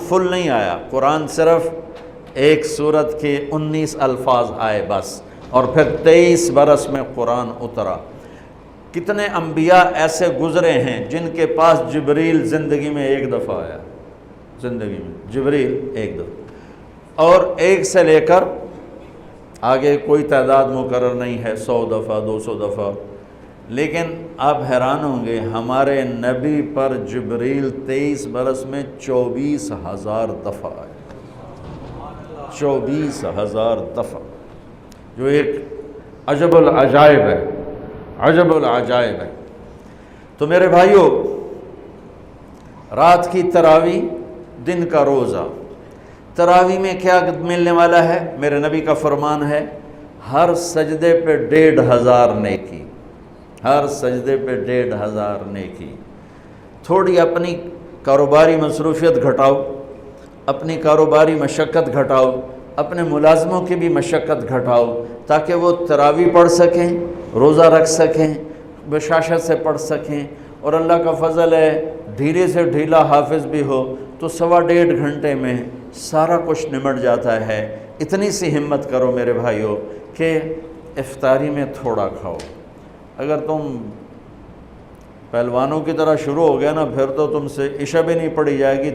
فل نہیں آیا، قرآن صرف ایک سورت کے 19 الفاظ آئے بس، اور پھر 23 برس میں قرآن اترا۔ کتنے انبیاء ایسے گزرے ہیں جن کے پاس جبریل زندگی میں ایک دفعہ آیا، زندگی میں جبریل ایک دفعہ، اور ایک سے لے کر آگے کوئی تعداد مقرر نہیں ہے، 100 دفعہ 200 دفعہ، لیکن آپ حیران ہوں گے ہمارے نبی پر جبریل 23 برس میں 24,000 دفعہ آئے، 24,000 دفعہ، جو ایک عجب العجائب ہے، عجب العجائب ہے۔ تو میرے بھائیوں، رات کی تراویح، دن کا روزہ، تراویح میں کیا ملنے والا ہے؟ میرے نبی کا فرمان ہے ہر سجدے پہ 1,500 نیکی، ہر سجدے پہ 1,500 نیکی۔ تھوڑی اپنی کاروباری مصروفیت گھٹاؤ، اپنی کاروباری مشقت گھٹاؤ، اپنے ملازموں کی بھی مشقت گھٹاؤ، تاکہ وہ تراویح پڑھ سکیں، روزہ رکھ سکیں، بشاشت سے پڑھ سکیں، اور اللہ کا فضل ہے دھیرے سے ڈھیلا حافظ بھی ہو تو 1.25 گھنٹے میں سارا کچھ نمٹ جاتا ہے۔ اتنی سی ہمت کرو میرے بھائیوں کہ افطاری میں تھوڑا کھاؤ۔ اگر تم پہلوانوں کی طرح شروع ہو گیا نا، پھر تو تم سے عشاء بھی نہیں پڑھی جائے گی۔